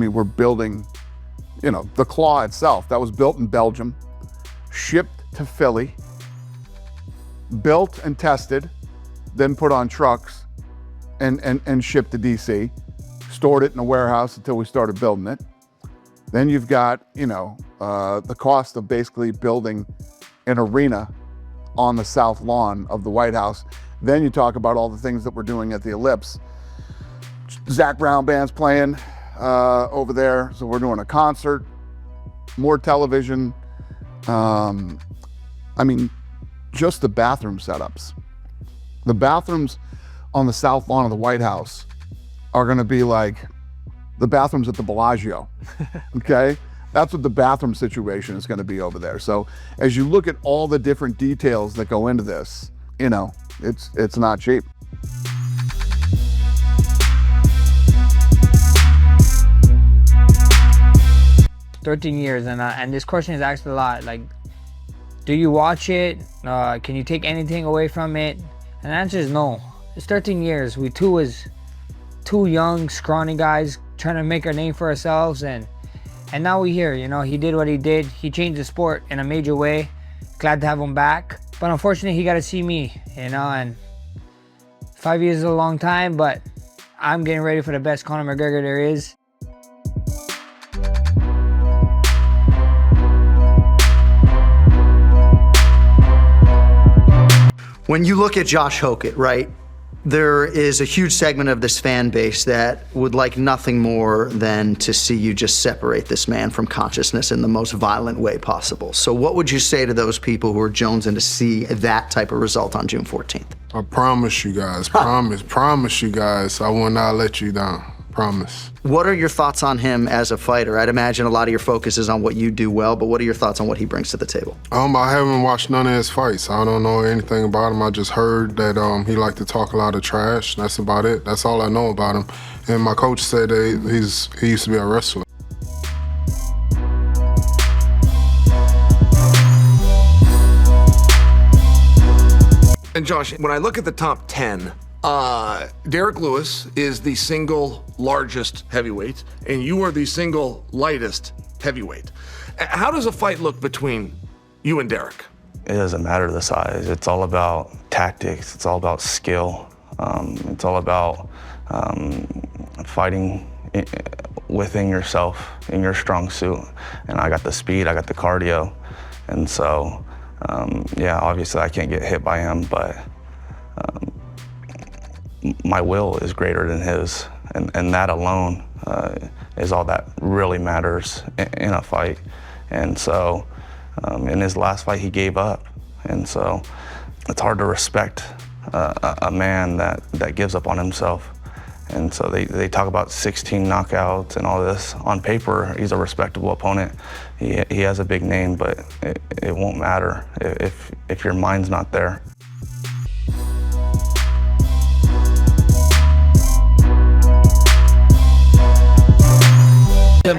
mean, we're building, the claw itself, that was built in Belgium, shipped to Philly, built and tested, then put on trucks and shipped to DC, stored it in a warehouse until we started building it. Then you've got, the cost of basically building an arena on the south lawn of the White House. Then you talk about all the things that we're doing at the Ellipse. Zach Brown band's playing over there, so we're doing a concert, more television. I mean, just the bathroom setups. The bathrooms on the south lawn of the White House are gonna be like the bathrooms at the Bellagio, okay? That's what the bathroom situation is gonna be over there. So as you look at all the different details that go into this, it's not cheap. "13 years, and this question is asked a lot, like, do you watch it? Can you take anything away from it? And the answer is no. It's 13 years. We was two young, scrawny guys trying to make our name for ourselves, and now we're here. He did what he did. He changed the sport in a major way. Glad to have him back. But unfortunately, he got to see me, and 5 years is a long time, but I'm getting ready for the best Conor McGregor there is. When you look at Josh Hokit, right, there is a huge segment of this fan base that would like nothing more than to see you just separate this man from consciousness in the most violent way possible. So what would you say to those people who are jonesing to see that type of result on June 14th? I promise you guys, promise you guys, I will not let you down, promise. What are your thoughts on him as a fighter? I'd imagine a lot of your focus is on what you do well, but what are your thoughts on what he brings to the table? I haven't watched none of his fights. I don't know anything about him. I just heard that he liked to talk a lot of trash. That's about it. That's all I know about him. And my coach said that he used to be a wrestler. And Josh, when I look at the top 10, Derek Lewis is the single largest heavyweight, and you are the single lightest heavyweight. How does a fight look between you and Derek? It doesn't matter the size. It's all about tactics. It's all about skill. It's all about fighting within yourself, in your strong suit. And I got the speed, I got the cardio. And so, yeah, obviously I can't get hit by him, but my will is greater than his. And that alone is all that really matters in a fight. And so, in his last fight, he gave up. And so, it's hard to respect a man that gives up on himself. And so they talk about 16 knockouts and all this. On paper, he's a respectable opponent. He has a big name, but it won't matter if your mind's not there.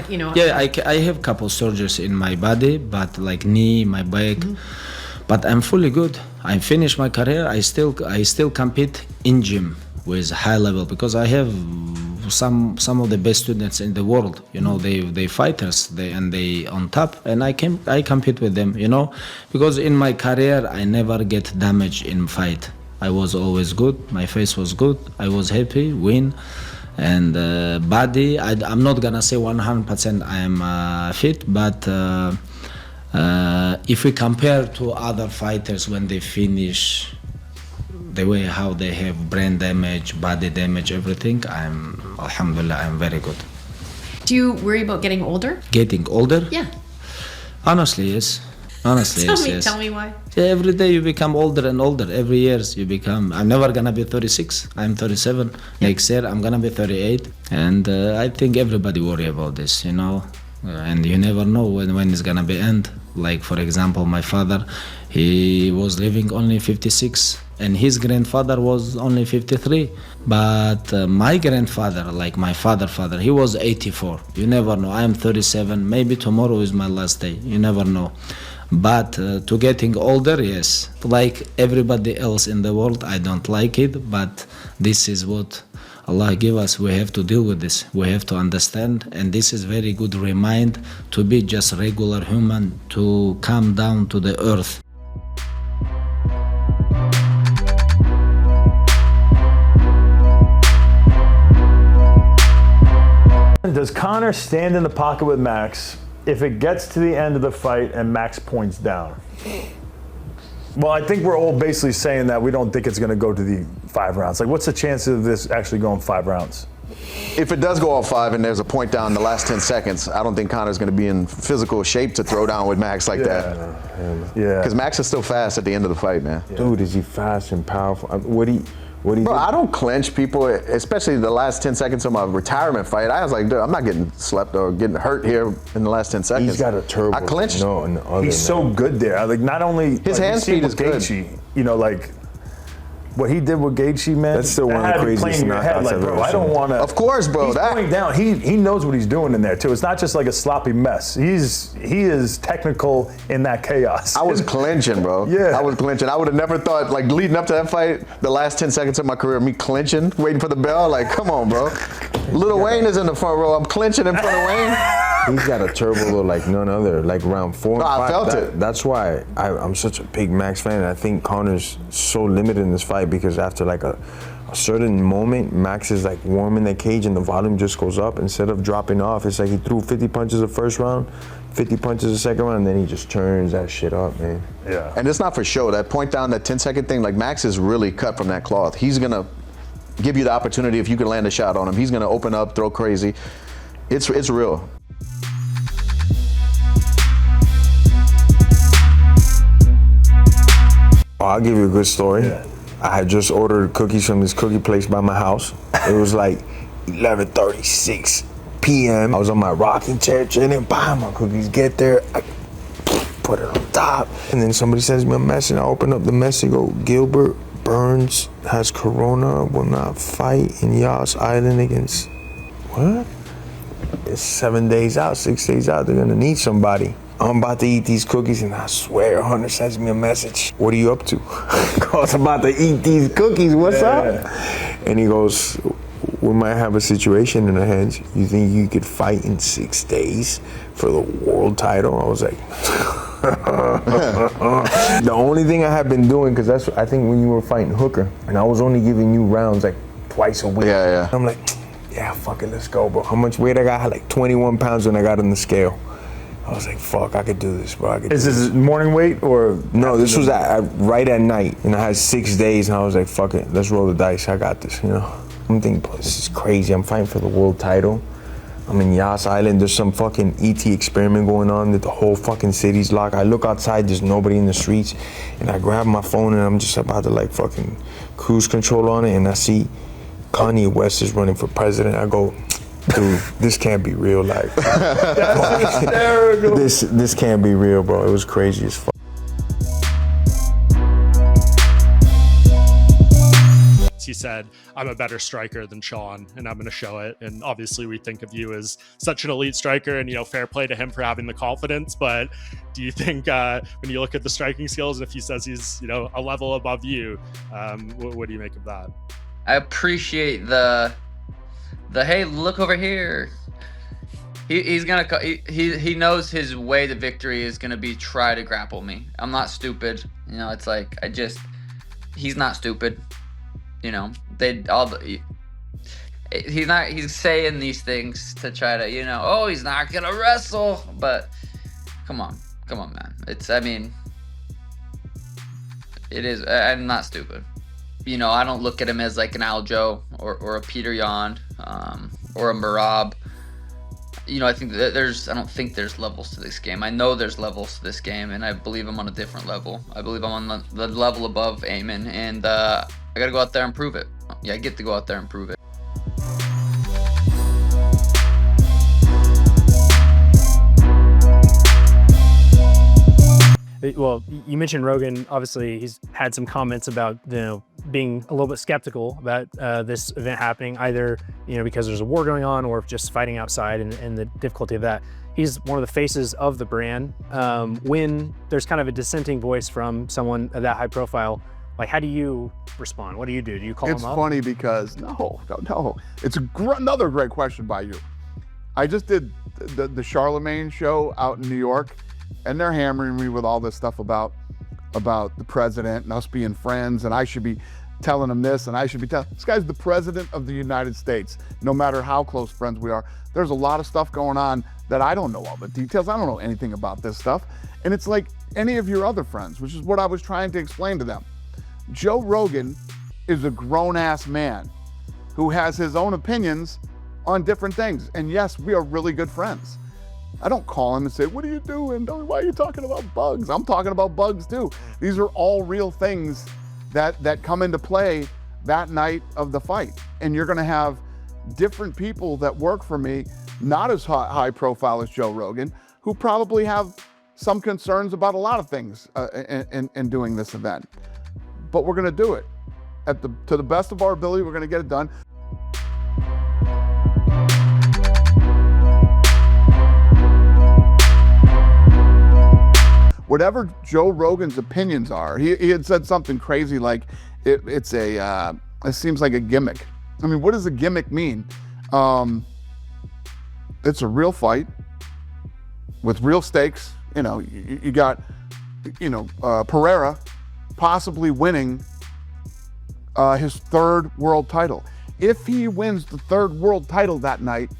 Yeah, I have couple surgeries in my body, but like knee, my back, but I'm fully good. I finished my career. I still compete in gym with high level because I have some of the best students in the world. They fighters, they on top, and I compete with them. Because in my career I never get damaged in fight. I was always good. My face was good. I was happy, win. And body, I'm not gonna say 100% I'm fit, but if we compare to other fighters when they finish, the way how they have brain damage, body damage, everything, alhamdulillah, I'm very good. Do you worry about getting older? Getting older? Yeah. Honestly, yes. Honestly, yes. Tell me why. Yeah, every day you become older and older. Every year you become. I'm never gonna be 36. I'm 37. Next year I'm gonna be 38. And I think everybody worry about this, and you never know when it's gonna be end. Like for example, my father, he was living only 56, and his grandfather was only 53. But my grandfather, like my father, he was 84. You never know. I'm 37. Maybe tomorrow is my last day. You never know. But to getting older, yes, like everybody else in the world, I don't like it, but this is what Allah give us, we have to deal with this. We have to understand, and this is very good remind to be just regular human, to come down to the earth. Does Conor stand in the pocket with Max if it gets to the end of the fight and Max points down? Well, I think we're all basically saying that we don't think it's going to go to the 5 rounds. Like, what's the chance of this actually going 5 rounds? If it does go all 5 and there's a point down in the last 10 seconds, I don't think Conor's going to be in physical shape to throw down with Max like that. Yeah. Because Max is still fast at the end of the fight, man. Dude, is he fast and powerful? Bro, I don't clinch people, especially the last 10 seconds of my retirement fight. I was like, dude, I'm not getting slept or getting hurt here in the last 10 seconds. He's got a turbo. I clinched. He's so good there. Like, not only his hand speed is good. Gaethje, you know, like what he did with Gaethje, man. That's still one of the craziest knockouts I've ever I don't want to. Of course, bro. He's going down. He knows what he's doing in there too. It's not just like a sloppy mess. He is technical in that chaos. I was clinching, bro. Yeah. I was clinching. I would have never thought, like, leading up to that fight, the last 10 seconds of my career, me clinching, waiting for the bell. Like, come on, bro. Lil Wayne is in the front row. I'm clinching in front of Wayne. He's got a turbo like none other. Like round 4 and 5. I felt it. That's why I'm such a big Max fan. And I think Conor's so limited in this fight because after like a certain moment, Max is like warm in the cage and the volume just goes up. Instead of dropping off, it's like he threw 50 punches the first round, 50 punches the second round, and then he just turns that shit up, man. Yeah. And it's not for show. That point down, that 10-second thing, like Max is really cut from that cloth. He's gonna give you the opportunity if you can land a shot on him. He's gonna open up, throw crazy. It's real. Oh, I'll give you a good story. Yeah. I had just ordered cookies from this cookie place by my house. It was like 11:36 p.m. I was on my rocking chair, chilling, buying my cookies. Get there, I put it on top, and then somebody sends me a message. I open up the message, go, Gilbert Burns has corona, will not fight in Yas Island against, what? It's 7 days out, 6 days out, they're gonna need somebody. I'm about to eat these cookies, and I swear, Hunter sends me a message. What are you up to? I was about to eat these cookies, what's up? And he goes, we might have a situation in our hands. You think you could fight in 6 days for the world title? I was like, the only thing I have been doing, because that's, I think when you were fighting Hooker, and I was only giving you rounds like twice a week. Yeah. I'm like, yeah, fuck it, let's go, bro. How much weight I got? I had like 21 pounds when I got on the scale. I was like, fuck, I could do this, bro. Is this morning weight or? No, this was right at night, and I had 6 days, and I was like, fuck it, let's roll the dice. I got this, you know. I'm thinking, bro, this is crazy. I'm fighting for the world title. I'm in Yas Island. There's some fucking ET experiment going on that the whole fucking city's locked. I look outside, there's nobody in the streets, and I grab my phone, and I'm just about to like fucking cruise control on it, and I see Kanye West is running for president. I go, dude, this can't be real. Like, that's hysterical. This can't be real, bro. It was crazy as fuck. He said, I'm a better striker than Sean, and I'm going to show it. And obviously we think of you as such an elite striker, and, you know, fair play to him for having the confidence. But do you think when you look at the striking skills, if he says he's, you know, a level above you, what do you make of that? I appreciate the hey, look over here. He's gonna he knows his way to victory is gonna be try to grapple me. I'm not stupid, you know. It's like he's not stupid, you know. He's saying these things to try to, you know, oh, he's not gonna wrestle, but come on, man. I'm not stupid. You know, I don't look at him as like an Aljo or a Peter Yan or a Marab. You know, I think that I don't think there's levels to this game. I know there's levels to this game, and I believe I'm on a different level. I believe I'm on the level above Amen, and I got to go out there and prove it. Yeah, I get to go out there and prove it. Well, you mentioned Rogan. Obviously, he's had some comments about, you know, being a little bit skeptical about this event happening, either, you know, because there's a war going on or just fighting outside and the difficulty of that. He's one of the faces of the brand. When there's kind of a dissenting voice from someone of that high profile, Like, how do you respond? What do you do? Do you call It's them up? funny because, no. It's another great question by you. I just did the Charlemagne show out in New York, and they're hammering me with all this stuff about the president and us being friends, and I should be telling him this, and I should be telling, this guy's the president of the United States. No matter how close friends we are, there's a lot of stuff going on that I don't know all the details. I don't know anything about this stuff. And it's like any of your other friends, which is what I was trying to explain to them. Joe Rogan is a grown-ass man who has his own opinions on different things. And yes, we are really good friends. I don't call him and say, what are you doing? Why are you talking about bugs? I'm talking about bugs too. These are all real things that come into play that night of the fight. And you're gonna have different people that work for me, not as high profile as Joe Rogan, who probably have some concerns about a lot of things in doing this event. But we're gonna do it. To the best of our ability, we're gonna get it done. Whatever Joe Rogan's opinions are, he had said something crazy like, it seems like a gimmick. I mean, what does a gimmick mean? It's a real fight with real stakes. You know, you got, Pereira possibly winning his third world title. If he wins the third world title that night,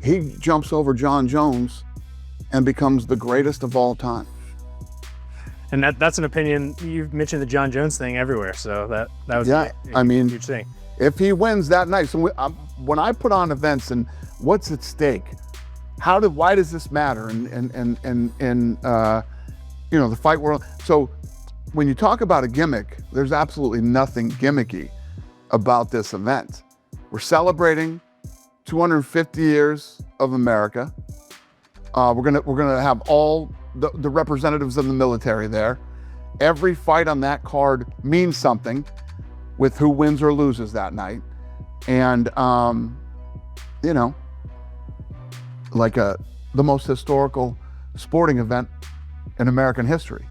he jumps over John Jones and becomes the greatest of all time. And that's an opinion. You've mentioned the John Jones thing everywhere, so that was a huge thing. If he wins that night, so when I put on events and what's at stake, why does this matter in the fight world? So when you talk about a gimmick, there's absolutely nothing gimmicky about this event. We're celebrating 250 years of America. We're gonna have all the representatives of the military there. Every fight on that card means something with who wins or loses that night. And the most historical sporting event in American history.